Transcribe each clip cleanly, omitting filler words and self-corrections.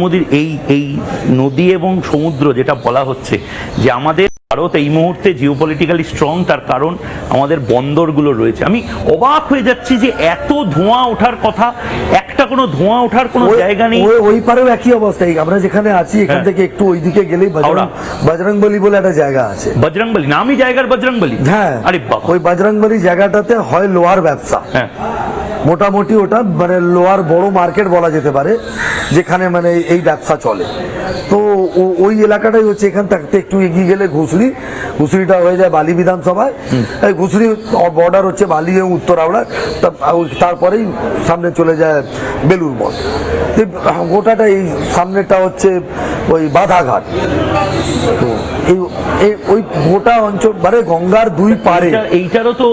মোদির এই এই নদী এবং সমুদ্র যেটা বলা হচ্ছে যে আমাদের ভারত এই মুহূর্তে জিওপলিটিক্যালি স্ট্রং, তার কারণ আমাদের বন্দরগুলো রয়েছে। আমি অবাক হয়ে যাচ্ছি যে এত ধোঁয়া ওঠার কথা, একটা কোনো ধোঁয়া ওঠার কোনো জায়গা নেই। ওই পারেও একই অবস্থা, আমরা যেখানে আছি এখান থেকে একটু ওইদিকে গেলেই বজরংবলী বলে একটা জায়গা আছে। বজরংবলী নামই জায়গার বজরংবলী। হ্যাঁ, আরে বাবা, ওই বজরংবলী জায়গাটাতে হয় লোহার ব্যবসা। হ্যাঁ, মোটামুটি ওটা মানে লোহার বড় মার্কেট বলা যেতে পারে, যেখানে মানে এই ব্যবসা চলে। তো ওই এলাকাটাই হচ্ছে, এখান থেকে একটু এগিয়ে গেলে ঘুষড়িটা হয়ে যায় বালি বিধানসভায়। এই ঘুষড়ি বর্ডার হচ্ছে বালি এবং উত্তর হাওড়া, তারপরেই সামনে চলে যায় বেলুর মঠ। গোটাটা এই সামনেটা হচ্ছে ওই বাধাঘাট। তো ওই গোটা অঞ্চল মানে গঙ্গার দুই পারে। এইটারও তো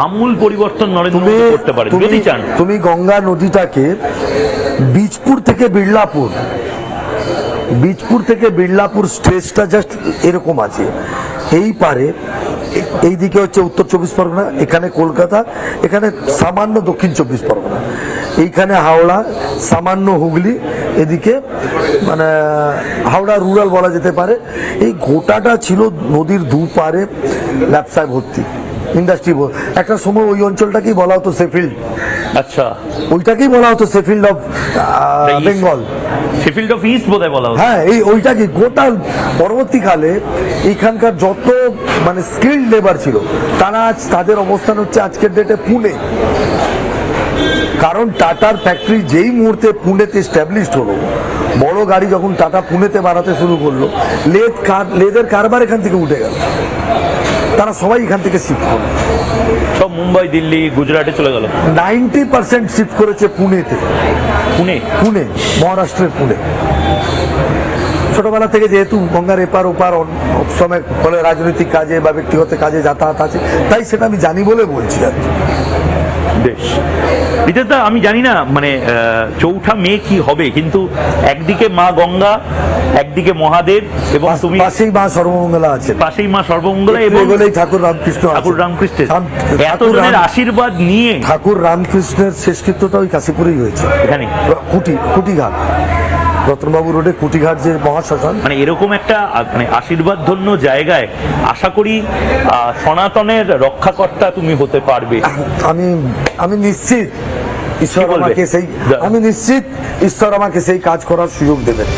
আমূল পরিবর্তন নরেন্দ্র মোদী করতে পারে যদি চান। তুমি গঙ্গা নদীটাকে বীজপুর থেকে বিড়লাপুর স্ট্রেচটা জাস্ট এরকম আছে। এই পারে এইদিকে হচ্ছে উত্তর 24 পরগনা, এখানে কলকাতা, এখানে সামান্য দক্ষিণ 24 পরগনা, এইখানে হাওড়া, সামান্য হুগলি, এদিকে মানে হাওড়া রুরাল বলা যেতে পারে। এই গোটাটা ছিল নদীর দুপারে ব্যবসায় ভর্তি, ইন্ডাস্ট্রি। একটা সময় ওই অঞ্চলটাকেই বলা হতো শেফিল্ড। আচ্ছা, ওইটাকেই বলা হতো Sheffield of Bengal, Sheffield of east বোধহয় বলা হতো। হ্যাঁ, এই ওইটাকে গোটা পরবর্তীকালে এইখানকার যত মানে স্কিল্ড লেবার ছিল তারা আজ তাদের অবস্থান হচ্ছে আজকের ডেটে পুনে। কারণ টাটার ফ্যাক্টরি যেই মুহূর্তে পুনেতে এস্টাবলিশড হলো, বড় গাড়ি যখন টাটা পুনেতে বানাতে শুরু করলো, লেদের কারবার এখান থেকে উঠে গেল, তারা সবাই এখান থেকে শিফট করলো, সব মুম্বাই, দিল্লি, গুজরাটে চলে গেল। 90% শিফট করেছে পুনেতে। পুনে, মহারাষ্ট্রের পুনে। ছোটবেলা থেকে যেহেতু গঙ্গার এপার ওপার সময় ফলে রাজনৈতিক কাজে বা ব্যক্তিগত কাজে যাতায়াত আছে, তাই সেটা আমি জানি বলে বলছি আর কি। বেশ, বিদ্যুৎদা, আমি জানি না মানে 4 মে কি হবে, কিন্তু একদিকে মা গঙ্গা, একদিকে মহাদেব, এবং তুমি পাশেই মা সর্বমঙ্গলা আছে, পাশেই মা সর্বমঙ্গলা, এবং ঠাকুর রামকৃষ্ণের এতজনের আশীর্বাদ নিয়ে ঠাকুর রামকৃষ্ণের শেষকৃত্যটা ওই কাশীপুরেই হয়েছে, এখানে কুটিঘাট, রতনবাবু রোডে কুটিঘাট যে মহাশ্মশান। মানে এরকম একটা মানে আশীর্বাদ ধন্য জায়গায় আশা করি সনাতনের রক্ষাকর্তা তুমি হতে পারবে। আমি নিশ্চিত ঈশ্বর আমাকে সেই কাজ করার সুযোগ দেবেন।